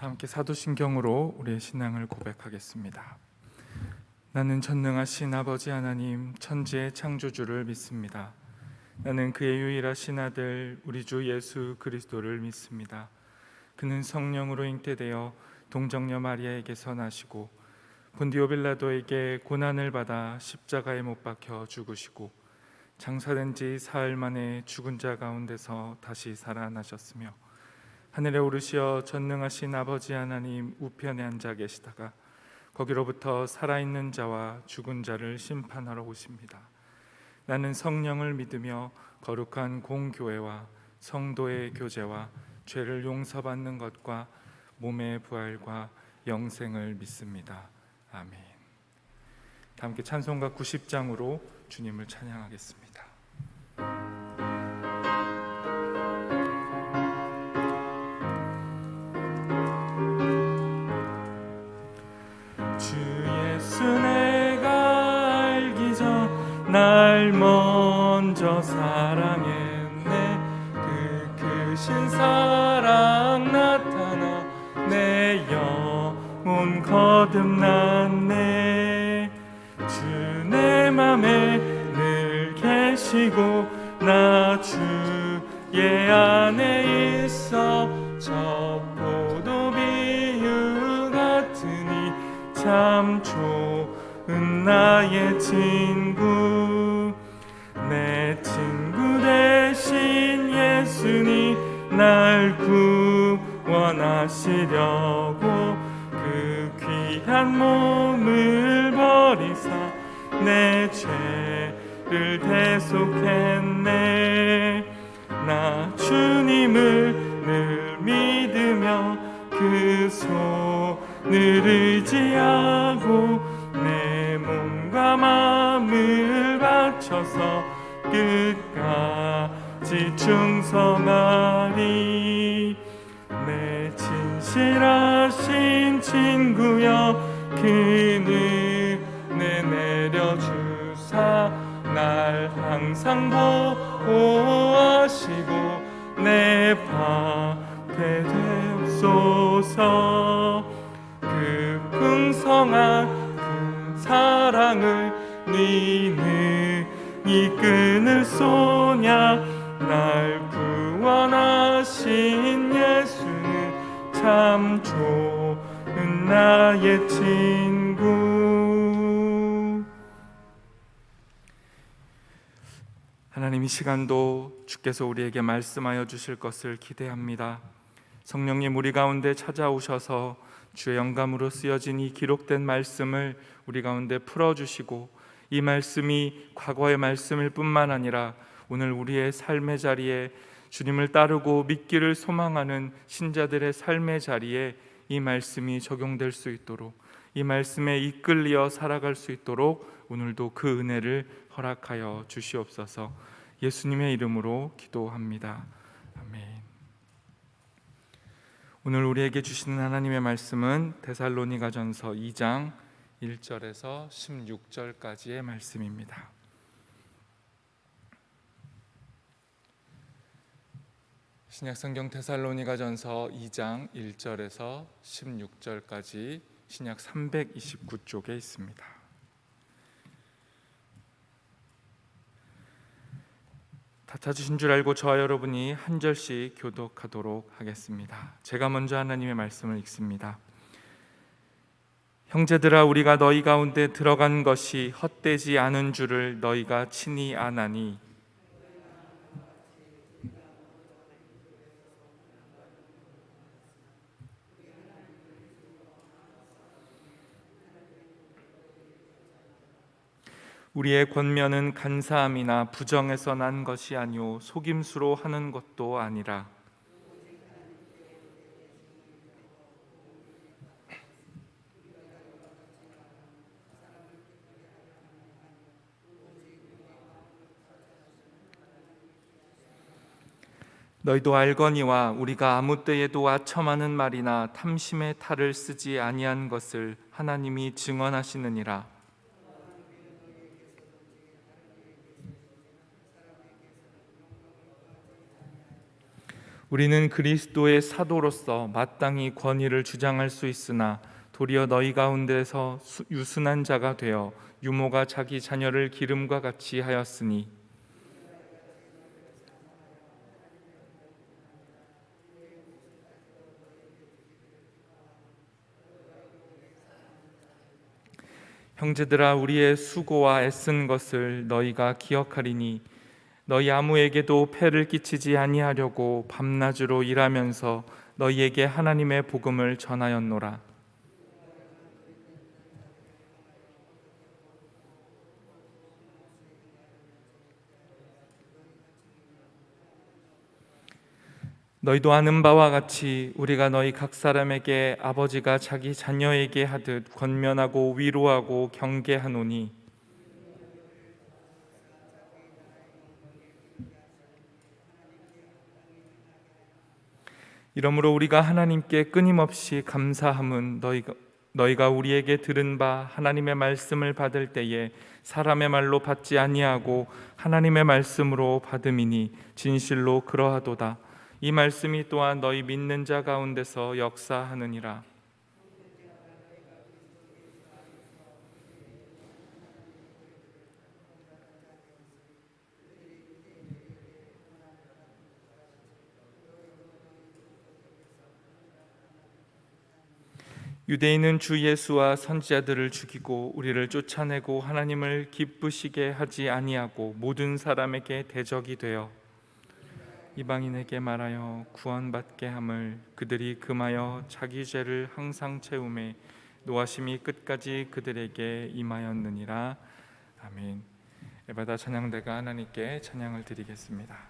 함께 사도신경으로 우리의 신앙을 고백하겠습니다. 나는 전능하신 아버지 하나님 천지의 창조주를 믿습니다. 나는 그의 유일하신 아들 우리 주 예수 그리스도를 믿습니다. 그는 성령으로 잉태되어 동정녀 마리아에게서 나시고 본디오 빌라도에게 고난을 받아 십자가에 못 박혀 죽으시고 장사된 지 사흘 만에 죽은 자 가운데서 다시 살아나셨으며 하늘에 오르시어 전능하신 아버지 하나님 우편에 앉아 계시다가 거기로부터 살아있는 자와 죽은 자를 심판하러 오십니다. 나는 성령을 믿으며 거룩한 공교회와 성도의 교제와 죄를 용서받는 것과 몸의 부활과 영생을 믿습니다. 아멘. 다 함께 찬송가 90장으로 주님을 찬양하겠습니다. 주 예수 내가 알기 전 날 먼저 사랑했네. 그 크신 사랑 나타나 내 영혼 거듭났네. 주 내 맘에 늘 계시고 나 주의 안에 있어. 저 포도 비유 같으니 참 좋은 나의 친구. 내 친구 대신 예수님 날 구원하시려고 그 귀한 몸을 버리사 내 죄를 대속했네. 나 주님을 늘 믿으며 그 손을 의지하고 내 몸과 마음을 바쳐서 끝까지 충성하리. 내 진실하신 친구여 그 은혜 내려주사 날 항상 보호하시고 내 방패 되옵소서. 그 풍성한 그 사랑을 네 능히 끊을 소냐. 날 구원하신 예수는 참 좋은 나의 친구. 하나님, 이 시간도 주께서 우리에게 말씀하여 주실 것을 기대합니다. 성령님 우리 가운데 찾아오셔서 주의 영감으로 쓰여진 이 기록된 말씀을 우리 가운데 풀어주시고 이 말씀이 과거의 말씀일 뿐만 아니라 오늘 우리의 삶의 자리에 주님을 따르고 믿기를 소망하는 신자들의 삶의 자리에 이 말씀이 적용될 수 있도록, 이 말씀에 이끌려 살아갈 수 있도록 오늘도 그 은혜를 허락하여 주시옵소서. 예수님의 이름으로 기도합니다. 아멘. 오늘 우리에게 주시는 하나님의 말씀은 데살로니가전서 2장 1절에서 16절까지의 말씀입니다. 신약성경 데살로니가전서 2장 1절에서 16절까지 신약 329쪽에 있습니다. 다 찾으신 줄 알고 저와 여러분이 한 절씩 교독하도록 하겠습니다. 제가 먼저 하나님의 말씀을 읽습니다. 형제들아, 우리가 너희 가운데 들어간 것이 헛되지 않은 줄을 너희가 친히 아나니 우리의 권면은 간사함이나 부정에서 난 것이 아니오 속임수로 하는 것도 아니라 너희도 알거니와 우리가 아무 때에도 아첨하는 말이나 탐심의 탈을 쓰지 아니한 것을 하나님이 증언하시느니라. 우리는 그리스도의 사도로서 마땅히 권위를 주장할 수 있으나 도리어 너희 가운데서 유순한 자가 되어 유모가 자기 자녀를 기름과 같이 하였으니 형제들아 우리의 수고와 애쓴 것을 너희가 기억하리니 너희 아무에게도 폐를 끼치지 아니하려고 밤낮으로 일하면서 너희에게 하나님의 복음을 전하였노라. 너희도 아는 바와 같이 우리가 너희 각 사람에게 아버지가 자기 자녀에게 하듯 권면하고 위로하고 경계하노니 이러므로 우리가 하나님께 끊임없이 감사함은 너희가 우리에게 들은 바 하나님의 말씀을 받을 때에 사람의 말로 받지 아니하고 하나님의 말씀으로 받음이니 진실로 그러하도다. 이 말씀이 또한 너희 믿는 자 가운데서 역사하느니라. 유대인은 주 예수와 선지자들을 죽이고 우리를 쫓아내고 하나님을 기쁘시게 하지 아니하고 모든 사람에게 대적이 되어 이방인에게 말하여 구원받게 함을 그들이 금하여 자기 죄를 항상 채우매 노하심이 끝까지 그들에게 임하였느니라. 아멘. 에바다 찬양대가 하나님께 찬양을 드리겠습니다.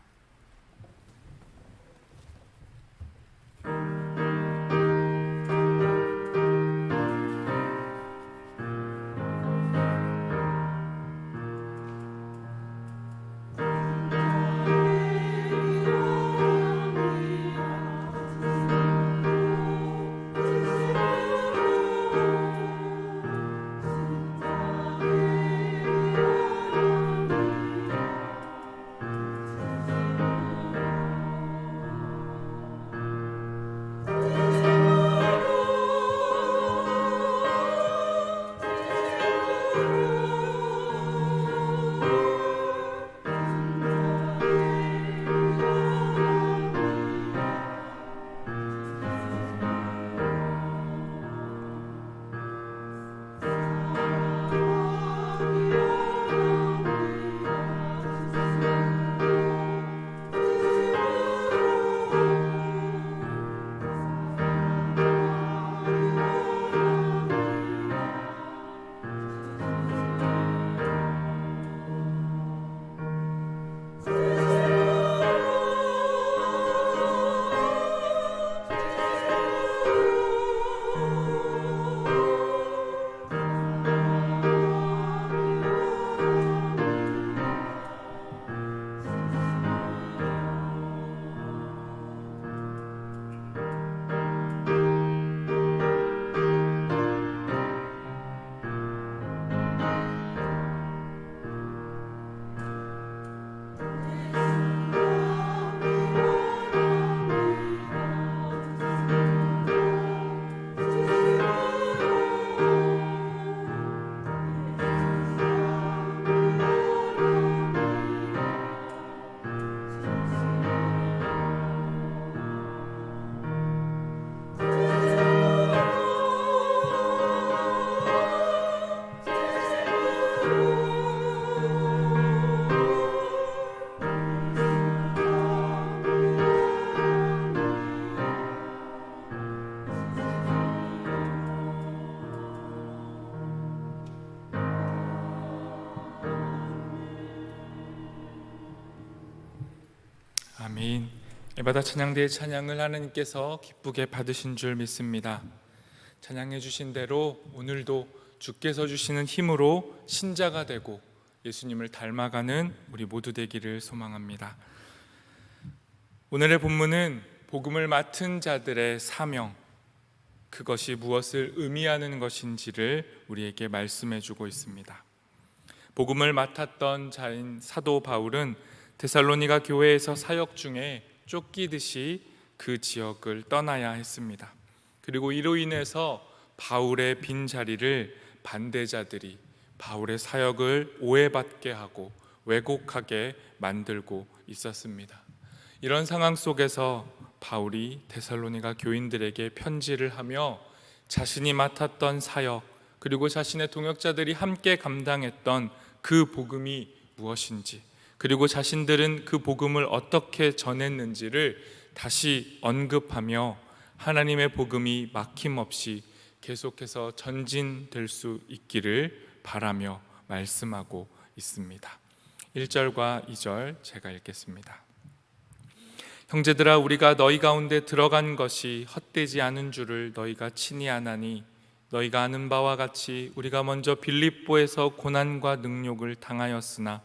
아멘. 에바다 찬양대의 찬양을 하나님께서 기쁘게 받으신 줄 믿습니다. 찬양해 주신 대로 오늘도 주께서 주시는 힘으로 신자가 되고 예수님을 닮아가는 우리 모두 되기를 소망합니다. 오늘의 본문은 복음을 맡은 자들의 사명, 그것이 무엇을 의미하는 것인지를 우리에게 말씀해 주고 있습니다. 복음을 맡았던 자인 사도 바울은 데살로니가 교회에서 사역 중에 쫓기듯이 그 지역을 떠나야 했습니다. 그리고 이로 인해서 바울의 빈자리를 반대자들이 바울의 사역을 오해받게 하고 왜곡하게 만들고 있었습니다. 이런 상황 속에서 바울이 데살로니가 교인들에게 편지를 하며 자신이 맡았던 사역, 그리고 자신의 동역자들이 함께 감당했던 그 복음이 무엇인지, 그리고 자신들은 그 복음을 어떻게 전했는지를 다시 언급하며 하나님의 복음이 막힘없이 계속해서 전진될 수 있기를 바라며 말씀하고 있습니다. 1절과 2절 제가 읽겠습니다. 형제들아, 우리가 너희 가운데 들어간 것이 헛되지 않은 줄을 너희가 친히 아나니, 너희가 아는 바와 같이 우리가 먼저 빌립보에서 고난과 능욕을 당하였으나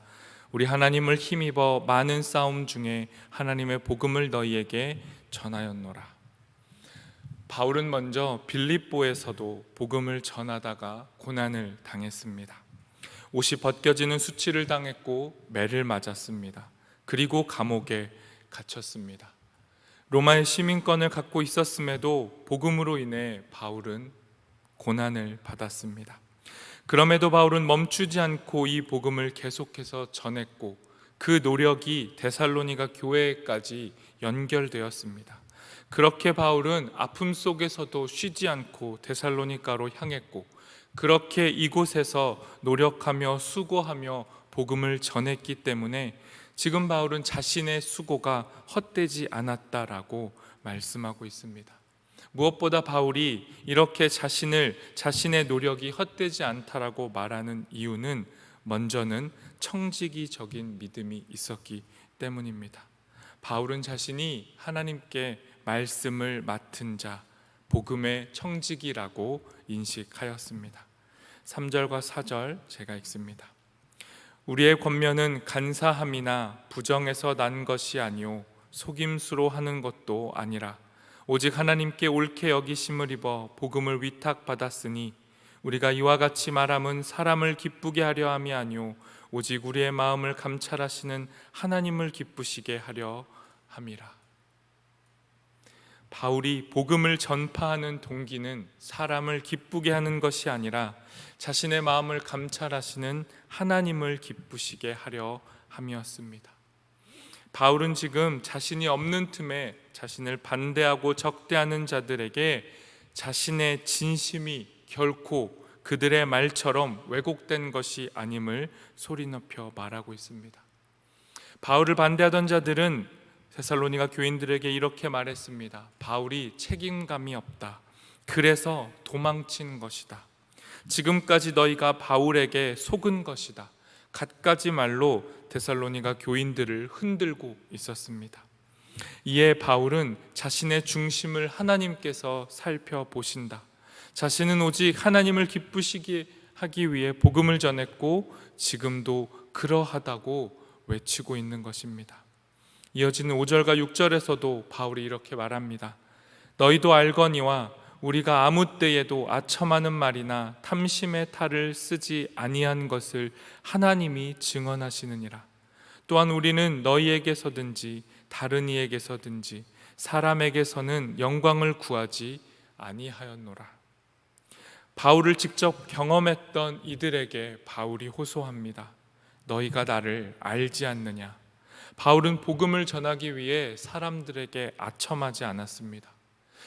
우리 하나님을 힘입어 많은 싸움 중에 하나님의 복음을 너희에게 전하였노라. 바울은 먼저 빌립보에서도 복음을 전하다가 고난을 당했습니다. 옷이 벗겨지는 수치를 당했고 매를 맞았습니다. 그리고 감옥에 갇혔습니다. 로마의 시민권을 갖고 있었음에도 복음으로 인해 바울은 고난을 받았습니다. 그럼에도 바울은 멈추지 않고 이 복음을 계속해서 전했고 그 노력이 데살로니가 교회까지 연결되었습니다. 그렇게 바울은 아픔 속에서도 쉬지 않고 데살로니가로 향했고, 그렇게 이곳에서 노력하며 수고하며 복음을 전했기 때문에 지금 바울은 자신의 수고가 헛되지 않았다라고 말씀하고 있습니다. 무엇보다 바울이 이렇게 자신의 노력이 헛되지 않다라고 말하는 이유는 먼저는 청지기적인 믿음이 있었기 때문입니다. 바울은 자신이 하나님께 말씀을 맡은 자, 복음의 청지기라고 인식하였습니다. 3절과 4절 제가 읽습니다. 우리의 권면은 간사함이나 부정에서 난 것이 아니요 속임수로 하는 것도 아니라 오직 하나님께 옳게 여기심을 입어 복음을 위탁받았으니 우리가 이와 같이 말함은 사람을 기쁘게 하려 함이 아니요 오직 우리의 마음을 감찰하시는 하나님을 기쁘시게 하려 함이라. 바울이 복음을 전파하는 동기는 사람을 기쁘게 하는 것이 아니라 자신의 마음을 감찰하시는 하나님을 기쁘시게 하려 함이었습니다. 바울은 지금 자신이 없는 틈에 자신을 반대하고 적대하는 자들에게 자신의 진심이 결코 그들의 말처럼 왜곡된 것이 아님을 소리 높여 말하고 있습니다. 바울을 반대하던 자들은 데살로니가 교인들에게 이렇게 말했습니다. 바울이 책임감이 없다. 그래서 도망친 것이다. 지금까지 너희가 바울에게 속은 것이다. 갖가지 말로 데살로니가 교인들을 흔들고 있었습니다. 이에 바울은 자신의 중심을 하나님께서 살펴보신다. 자신은 오직 하나님을 기쁘시게 하기 위해 복음을 전했고 지금도 그러하다고 외치고 있는 것입니다. 이어지는 5절과 6절에서도 바울이 이렇게 말합니다. 너희도 알거니와 우리가 아무 때에도 아첨하는 말이나 탐심의 탈을 쓰지 아니한 것을 하나님이 증언하시느니라. 또한 우리는 너희에게서든지 다른 이에게서든지 사람에게서는 영광을 구하지 아니하였노라. 바울을 직접 경험했던 이들에게 바울이 호소합니다. 너희가 나를 알지 않느냐? 바울은 복음을 전하기 위해 사람들에게 아첨하지 않았습니다.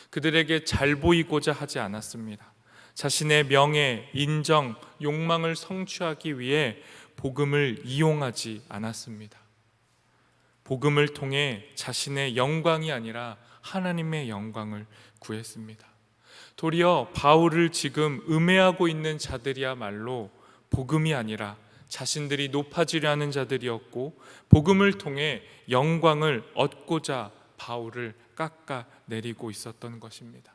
그들에게 잘 보이고자 하지 않았습니다. 자신의 명예, 인정, 욕망을 성취하기 위해 복음을 이용하지 않았습니다. 복음을 통해 자신의 영광이 아니라 하나님의 영광을 구했습니다. 도리어 바울을 지금 음해하고 있는 자들이야말로 복음이 아니라 자신들이 높아지려 하는 자들이었고 복음을 통해 영광을 얻고자 바울을 깎아내리고 있었던 것입니다.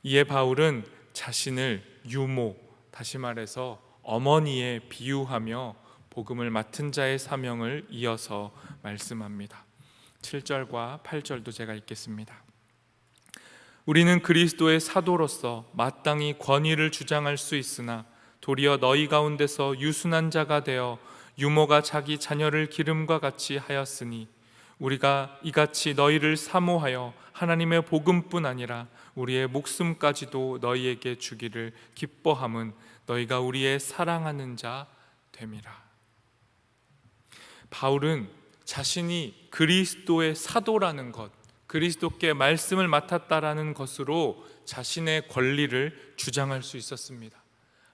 이에 바울은 자신을 유모, 다시 말해서 어머니에 비유하며 복음을 맡은 자의 사명을 이어서 말씀합니다. 7절과 8절도 제가 읽겠습니다. 우리는 그리스도의 사도로서 마땅히 권위를 주장할 수 있으나 도리어 너희 가운데서 유순한 자가 되어 유모가 자기 자녀를 기름과 같이 하였으니 우리가 이같이 너희를 사모하여 하나님의 복음뿐 아니라 우리의 목숨까지도 너희에게 주기를 기뻐함은 너희가 우리의 사랑하는 자 됨이라. 바울은 자신이 그리스도의 사도라는 것, 그리스도께 말씀을 맡았다라는 것으로 자신의 권리를 주장할 수 있었습니다.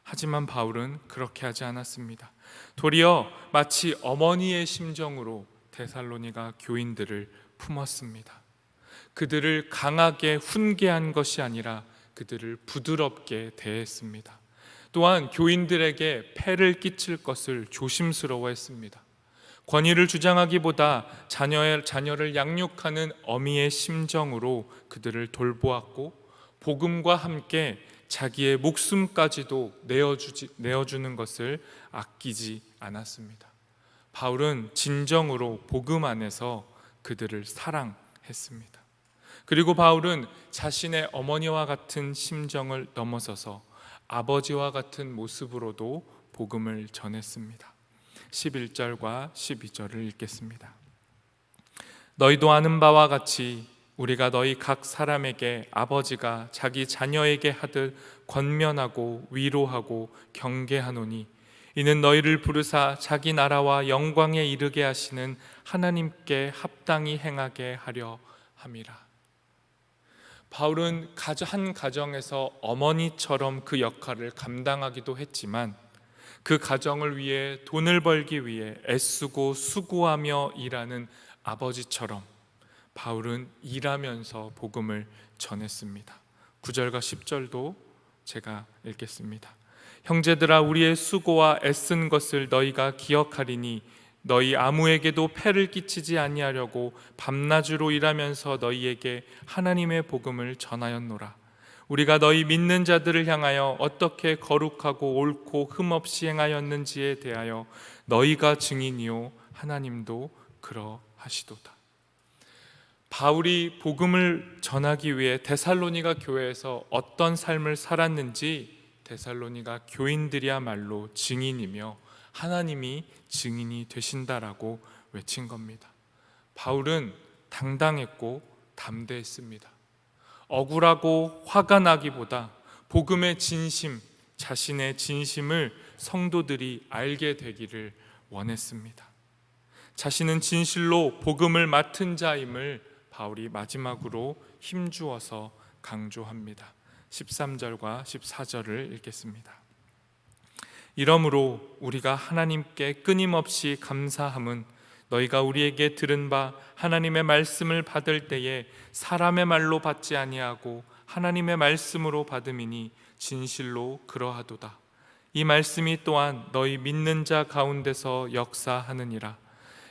하지만 바울은 그렇게 하지 않았습니다. 도리어 마치 어머니의 심정으로 데살로니가 교인들을 품었습니다. 그들을 강하게 훈계한 것이 아니라 그들을 부드럽게 대했습니다. 또한 교인들에게 폐를 끼칠 것을 조심스러워했습니다. 권위를 주장하기보다 자녀를 양육하는 어미의 심정으로 그들을 돌보았고, 복음과 함께 자기의 목숨까지도 내어주는 것을 아끼지 않았습니다. 바울은 진정으로 복음 안에서 그들을 사랑했습니다. 그리고 바울은 자신의 어머니와 같은 심정을 넘어서서 아버지와 같은 모습으로도 복음을 전했습니다. 11절과 12절을 읽겠습니다. 너희도 아는 바와 같이 우리가 너희 각 사람에게 아버지가 자기 자녀에게 하듯 권면하고 위로하고 경계하노니 이는 너희를 부르사 자기 나라와 영광에 이르게 하시는 하나님께 합당히 행하게 하려 함이라. 바울은 한 가정에서 어머니처럼 그 역할을 감당하기도 했지만, 그 가정을 위해 돈을 벌기 위해 애쓰고 수고하며 일하는 아버지처럼 바울은 일하면서 복음을 전했습니다. 9절과 10절도 제가 읽겠습니다. 형제들아, 우리의 수고와 애쓴 것을 너희가 기억하리니 너희 아무에게도 폐를 끼치지 아니하려고 밤낮으로 일하면서 너희에게 하나님의 복음을 전하였노라. 우리가 너희 믿는 자들을 향하여 어떻게 거룩하고 옳고 흠없이 행하였는지에 대하여 너희가 증인이요 하나님도 그러하시도다. 바울이 복음을 전하기 위해 데살로니가 교회에서 어떤 삶을 살았는지 데살로니가 교인들이야말로 증인이며 하나님이 증인이 되신다라고 외친 겁니다. 바울은 당당했고 담대했습니다. 억울하고 화가 나기보다 복음의 진심, 자신의 진심을 성도들이 알게 되기를 원했습니다. 자신은 진실로 복음을 맡은 자임을 바울이 마지막으로 힘주어서 강조합니다. 13절과 14절을 읽겠습니다. 이러므로 우리가 하나님께 끊임없이 감사함은 너희가 우리에게 들은 바 하나님의 말씀을 받을 때에 사람의 말로 받지 아니하고 하나님의 말씀으로 받음이니 진실로 그러하도다. 이 말씀이 또한 너희 믿는 자 가운데서 역사하느니라.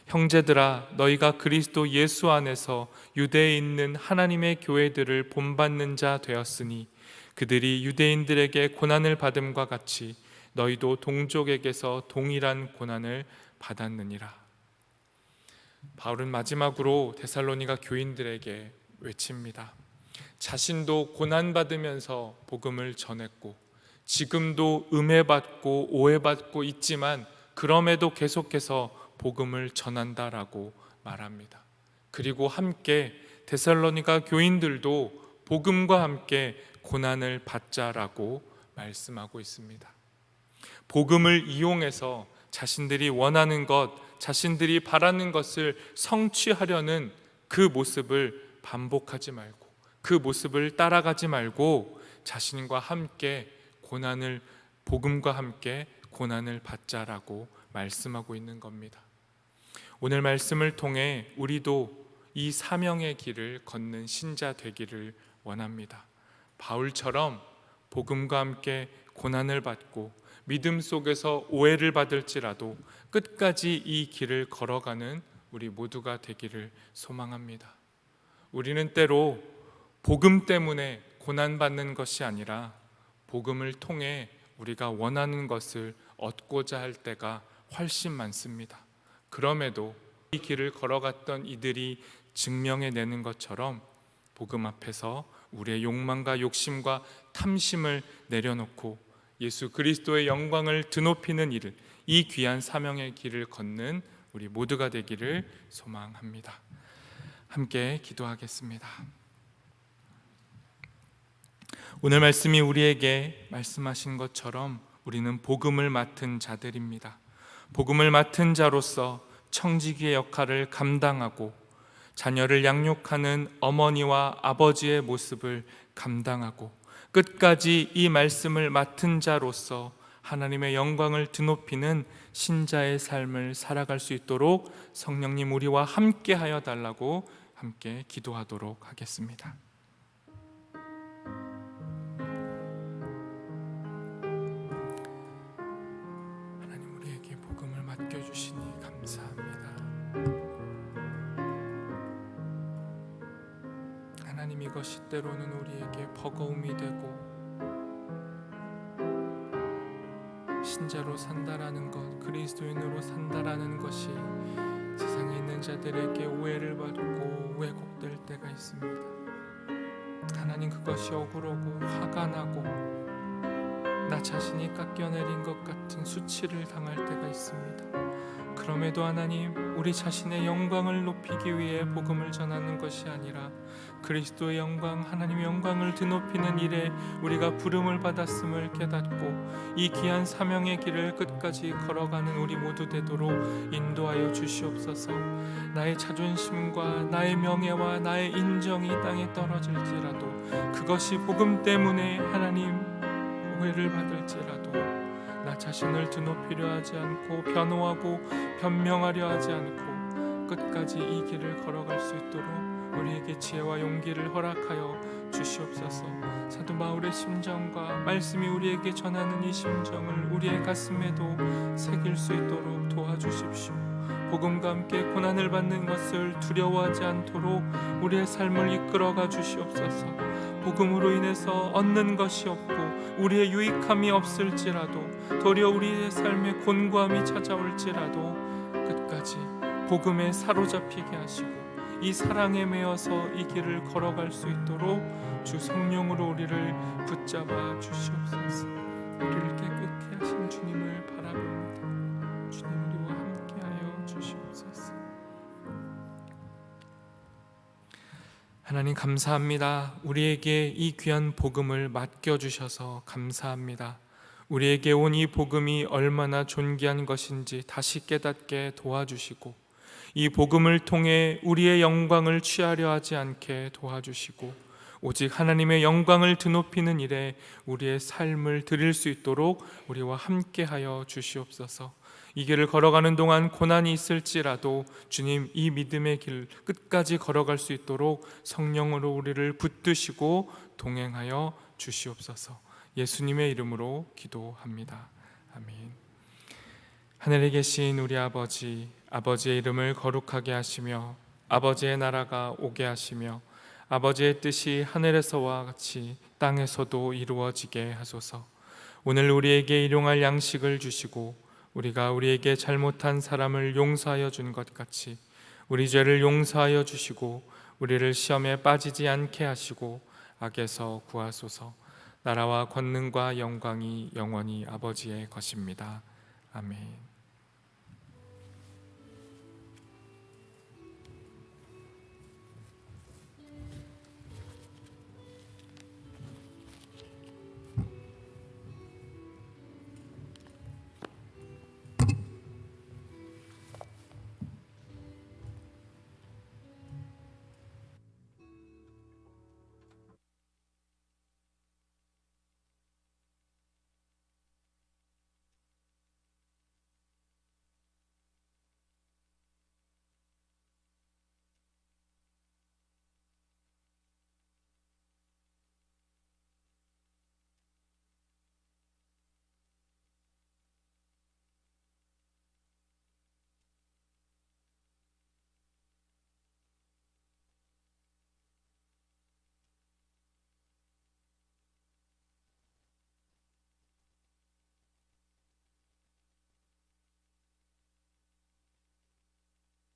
형제들아, 너희가 그리스도 예수 안에서 유대에 있는 하나님의 교회들을 본받는 자 되었으니 그들이 유대인들에게 고난을 받음과 같이 너희도 동족에게서 동일한 고난을 받았느니라. 바울은 마지막으로 데살로니가 교인들에게 외칩니다. 자신도 고난받으면서 복음을 전했고 지금도 음해받고 오해받고 있지만 그럼에도 계속해서 복음을 전한다라고 말합니다. 그리고 함께 데살로니가 교인들도 복음과 함께 고난을 받자라고 말씀하고 있습니다. 복음을 이용해서 자신들이 원하는 것, 자신들이 바라는 것을 성취하려는 그 모습을 반복하지 말고, 그 모습을 따라가지 말고 자신과 함께 복음과 함께 고난을 받자라고 말씀하고 있는 겁니다. 오늘 말씀을 통해 우리도 이 사명의 길을 걷는 신자 되기를 원합니다. 바울처럼 복음과 함께 고난을 받고 믿음 속에서 오해를 받을지라도 끝까지 이 길을 걸어가는 우리 모두가 되기를 소망합니다. 우리는 때로 복음 때문에 고난받는 것이 아니라 복음을 통해 우리가 원하는 것을 얻고자 할 때가 훨씬 많습니다. 그럼에도 이 길을 걸어갔던 이들이 증명해내는 것처럼 복음 앞에서 우리의 욕망과 욕심과 탐심을 내려놓고 예수 그리스도의 영광을 드높이는 일을, 이 귀한 사명의 길을 걷는 우리 모두가 되기를 소망합니다. 함께 기도하겠습니다. 오늘 말씀이 우리에게 말씀하신 것처럼 우리는 복음을 맡은 자들입니다. 복음을 맡은 자로서 청지기의 역할을 감당하고 자녀를 양육하는 어머니와 아버지의 모습을 감당하고 끝까지 이 말씀을 맡은 자로서 하나님의 영광을 드높이는 신자의 삶을 살아갈 수 있도록 성령님 우리와 함께 하여 달라고 함께 기도하도록 하겠습니다. 하나님, 우리에게 복음을 맡겨주시니 감사합니다. 하나님, 이것이 때로는 우리에게 버거움이 되고 신자로 산다라는 것, 그리스도인으로 산다라는 것이 세상에 있는 자들에게 오해를 받고 왜곡될 때가 있습니다. 하나님, 그것이 억울하고 화가 나고 나 자신이 깎여내린 것 같은 수치를 당할 때가 있습니다. 그럼에도 하나님, 우리 자신의 영광을 높이기 위해 복음을 전하는 것이 아니라 그리스도의 영광, 하나님의 영광을 드높이는 일에 우리가 부름을 받았음을 깨닫고 이 귀한 사명의 길을 끝까지 걸어가는 우리 모두 되도록 인도하여 주시옵소서. 나의 자존심과 나의 명예와 나의 인정이 땅에 떨어질지라도 그것이 복음 때문에 하나님 오해를 받을지라도 나 자신을 드높이려 하지 않고 변호하고 변명하려 하지 않고 끝까지 이 길을 걸어갈 수 있도록 우리에게 지혜와 용기를 허락하여 주시옵소서. 사도 바울의 심정과 말씀이 우리에게 전하는 이 심정을 우리의 가슴에도 새길 수 있도록 도와주십시오. 복음과 함께 고난을 받는 것을 두려워하지 않도록 우리의 삶을 이끌어가 주시옵소서. 복음으로 인해서 얻는 것이 없고 우리의 유익함이 없을지라도 도리어 우리의 삶에 곤고함이 찾아올지라도 끝까지 복음에 사로잡히게 하시고 이 사랑에 매여서 이 길을 걸어갈 수 있도록 주 성령으로 우리를 붙잡아 주시옵소서. 우리를 깨끗게 하신 주님을 바라봅니다. 주님, 우리와 함께하여 주시옵소서. 하나님, 감사합니다. 우리에게 이 귀한 복음을 맡겨주셔서 감사합니다. 우리에게 온 이 복음이 얼마나 존귀한 것인지 다시 깨닫게 도와주시고 이 복음을 통해 우리의 영광을 취하려 하지 않게 도와주시고 오직 하나님의 영광을 드높이는 일에 우리의 삶을 드릴 수 있도록 우리와 함께하여 주시옵소서. 이 길을 걸어가는 동안 고난이 있을지라도 주님, 이 믿음의 길 끝까지 걸어갈 수 있도록 성령으로 우리를 붙드시고 동행하여 주시옵소서. 예수님의 이름으로 기도합니다. 아멘. 하늘에 계신 우리 아버지, 아버지의 이름을 거룩하게 하시며 아버지의 나라가 오게 하시며 아버지의 뜻이 하늘에서와 같이 땅에서도 이루어지게 하소서. 오늘 우리에게 일용할 양식을 주시고 우리가 우리에게 잘못한 사람을 용서하여 준 것 같이 우리 죄를 용서하여 주시고 우리를 시험에 빠지지 않게 하시고 악에서 구하소서. 나라와 권능과 영광이 영원히 아버지의 것입니다. 아멘.